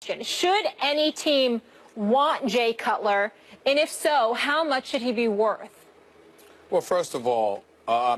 Should any team want Jay Cutler? And if so, how much should he be worth? Well, first of all,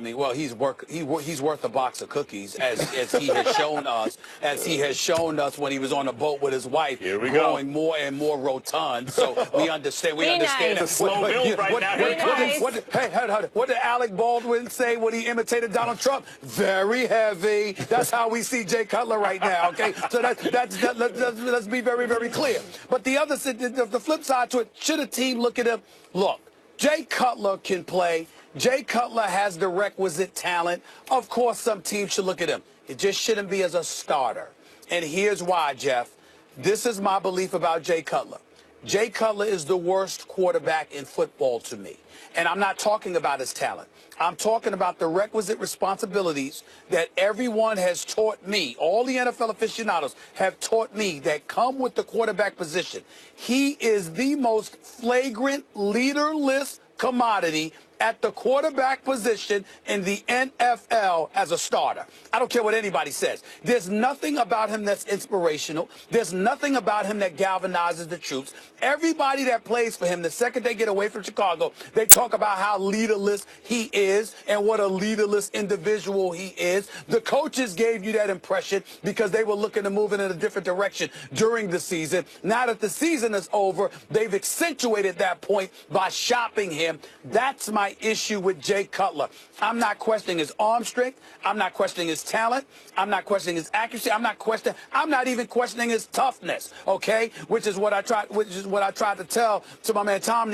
he's worth a box of cookies, as he has shown us, when he was on a boat with his wife, growing more and more rotund. So we understand. Nice. It's a slow build right now. What did Alec Baldwin say when he imitated Donald Trump? Very heavy. That's how we see Jay Cutler right now. Okay, so let's be very, very clear. But the flip side to it, should a team look at him? Look, Jay Cutler can play. Jay Cutler has the requisite talent. Of course, some teams should look at him. It just shouldn't be as a starter. And here's why, Jeff. This is my belief about Jay Cutler. Jay Cutler is the worst quarterback in football to me. And I'm not talking about his talent. I'm talking about the requisite responsibilities that everyone has taught me. All the NFL aficionados have taught me that come with the quarterback position. He is the most flagrant, leaderless commodity at the quarterback position in the NFL as a starter. I don't care what anybody says. There's nothing about him that's inspirational. There's nothing about him that galvanizes the troops. Everybody that plays for him, the second they get away from Chicago, they talk about how leaderless he is and what a leaderless individual he is. The coaches gave you that impression because they were looking to move in a different direction during the season. Now that the season is over, they've accentuated that point by shopping him. That's my issue with Jay Cutler. I'm not questioning his arm strength. I'm not questioning his talent. I'm not questioning his accuracy. I'm not even questioning his toughness. Okay, which is what I tried to tell to my man Tom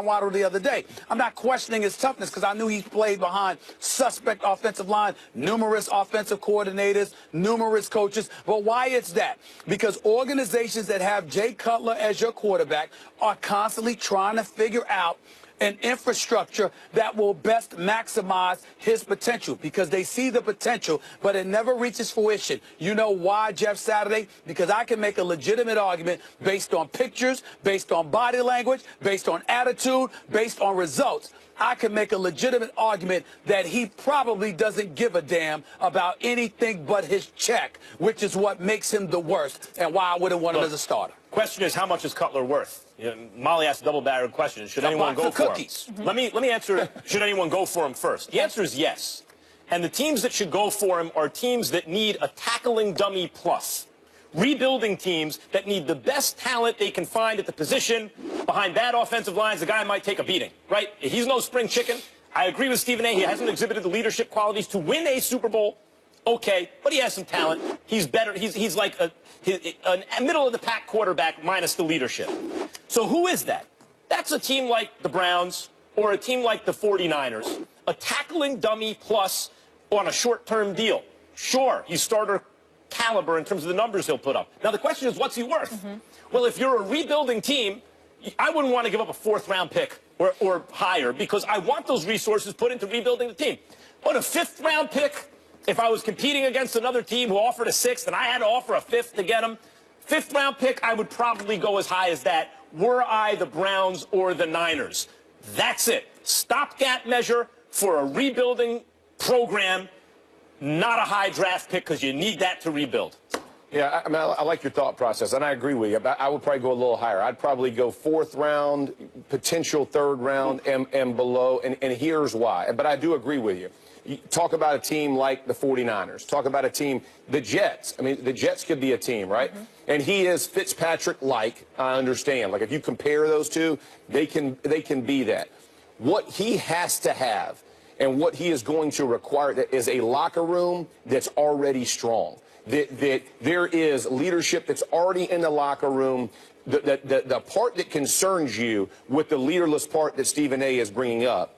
Waddle the other day. I'm not questioning his toughness because I knew he played behind suspect offensive line, numerous offensive coordinators, numerous coaches. But why it's that? Because organizations that have Jay Cutler as your quarterback are constantly trying to figure out an infrastructure that will best maximize his potential because they see the potential, but it never reaches fruition. You know why, Jeff Saturday? Because I can make a legitimate argument based on pictures, based on body language, based on attitude, based on results. I can make a legitimate argument that he probably doesn't give a damn about anything but his check, which is what makes him the worst and why I wouldn't want him as a starter. Question is, how much is Cutler worth? Molly asked a double-barreled question. Should anyone go for him? Let me answer, should anyone go for him first? The answer is yes. And the teams that should go for him are teams that need a tackling dummy plus. Rebuilding teams that need the best talent they can find at the position. Behind bad offensive lines, the guy might take a beating, right? He's no spring chicken. I agree with Stephen A. He hasn't exhibited the leadership qualities to win a Super Bowl. Okay, but he has some talent. He's better. He's like a middle-of-the-pack quarterback minus the leadership. So who is that? That's a team like the Browns or a team like the 49ers. A tackling dummy plus on a short-term deal. Sure, he's starter caliber in terms of the numbers he'll put up. Now, the question is, what's he worth? Well, if you're a rebuilding team, I wouldn't want to give up a fourth-round pick or higher because I want those resources put into rebuilding the team. But a fifth-round pick, if I was competing against another team who offered a sixth and I had to offer a fifth to get him, fifth-round pick, I would probably go as high as that were I the Browns or the Niners. That's it. Stopgap measure for a rebuilding program, not a high draft pick because you need that to rebuild. Yeah, I mean, I like your thought process, and I agree with you. I would probably go a little higher. I'd probably go fourth round, potential third round, and below, and here's why. But I do agree with you. You talk about a team like the 49ers. Talk about a team, the Jets. I mean, the Jets could be a team, right? And he is Fitzpatrick-like, I understand. Like, if you compare those two, they can be that. What he has to have and what he is going to require is a locker room that's already strong. That there is leadership that's already in the locker room. The part that concerns you with the leaderless part that Stephen A. is bringing up,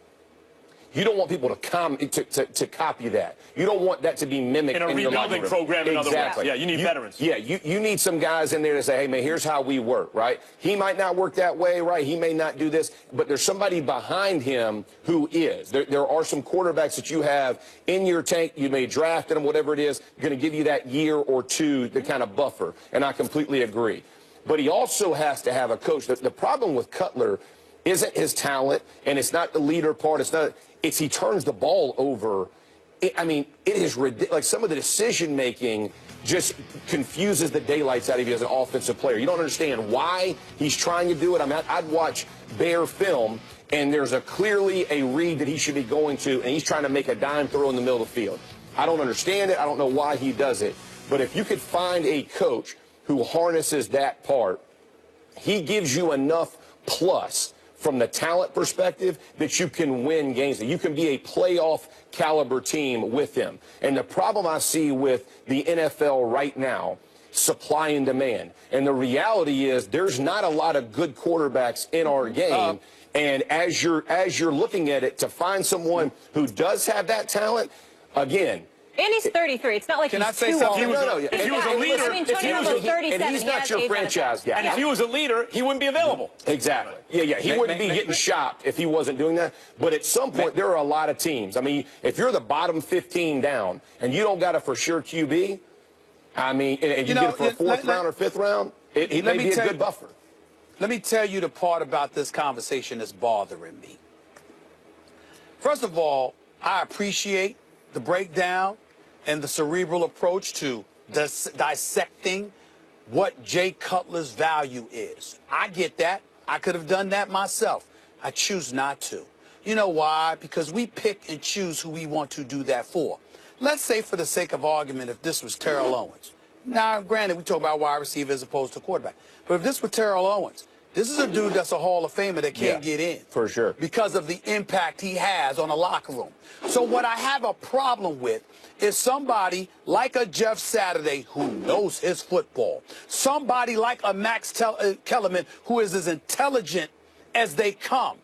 you don't want people to copy that. You don't want that to be mimicked in a rebuilding program, in other words. Yeah, you need veterans. Yeah, you need some guys in there to say, hey, man, here's how we work, right? He might not work that way, right? He may not do this, but there's somebody behind him who is. There are some quarterbacks that you have in your tank. You may draft them, whatever it is, going to give you that year or two to kind of buffer, and I completely agree. But he also has to have a coach. The problem with Cutler isn't his talent, and it's not the leader part. It's he turns the ball over. I mean, it is ridiculous. Like, some of the decision-making just confuses the daylights out of you as an offensive player. You don't understand why he's trying to do it. I mean, I'd watch Bear film, and there's clearly a read that he should be going to, and he's trying to make a dime throw in the middle of the field. I don't understand it. I don't know why he does it. But if you could find a coach who harnesses that part, he gives you enough plus from the talent perspective that you can win games, that you can be a playoff caliber team with him. And the problem I see with the NFL right now, supply and demand. And the reality is there's not a lot of good quarterbacks in our game. And as you're looking at it, to find someone who does have that talent, again, and he's 33. It's not like Can he's I say too something? old. No. If he was a leader, I mean, Tony Romo's 37. and he's not your franchise guy. and if he was a leader, he wouldn't be available. Exactly. Yeah. He wouldn't be getting shopped if he wasn't doing that. But at some point, there are a lot of teams. I mean, if you're the bottom 15 down and you don't got a for sure QB, I mean, and you get it for a fourth round or fifth round, it may be a good buffer. Let me tell you the part about this conversation that's bothering me. First of all, I appreciate the breakdown and the cerebral approach to dissecting what Jay Cutler's value is. I get that. I could have done that myself. I choose not to. You know why? Because we pick and choose who we want to do that for. Let's say, for the sake of argument, if this was Terrell Owens. Now, granted, we talk about wide receiver as opposed to quarterback. But if this were Terrell Owens, this is a dude that's a Hall of Famer that can't get in. For sure. Because of the impact he has on a locker room. So what I have a problem with is somebody like a Jeff Saturday who knows his football. Somebody like a Max Kellerman who is as intelligent as they come.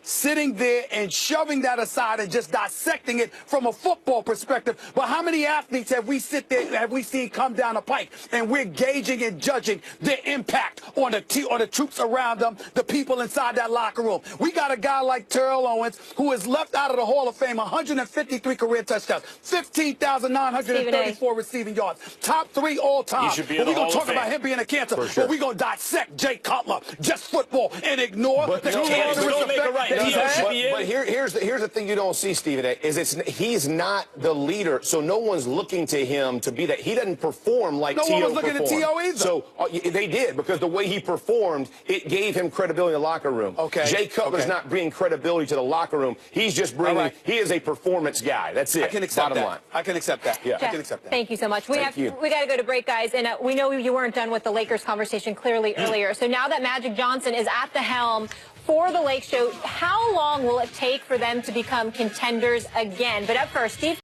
Sitting there and shoving that aside and just dissecting it from a football perspective. But how many athletes have we seen come down the pike and we're gauging and judging their impact on the troops around them, the people inside that locker room? We got a guy like Terrell Owens who is left out of the Hall of Fame, 153 career touchdowns, 15,934 receiving yards, top 3 all time. He should be in but the we're going to Hall of talk about Fame. him being a cancer. Sure. But we're going to dissect Jay Cutler, just football, and ignore the cancerous don't make it effect right. that he has. But here's the thing you don't see, Stephen, is he's not the leader, so no one's looking to him to be that. He doesn't perform like T.O. No one was looking at T.O. either. So they did, because the way he performed, it gave him credibility in the locker room. Okay. Jay Cutler's not bringing credibility to the locker room. He's just bringing, he is a performance guy. That's it. I can accept Bottom that. line. I can accept that. Yeah. I can accept that. Thank you so much. We got to go to break, guys, and we know you weren't done with the Lakers conversation clearly earlier. So now that Magic Johnson is at the helm for the Lake Show, how long will it take for them to become contenders again? But up first, Steve.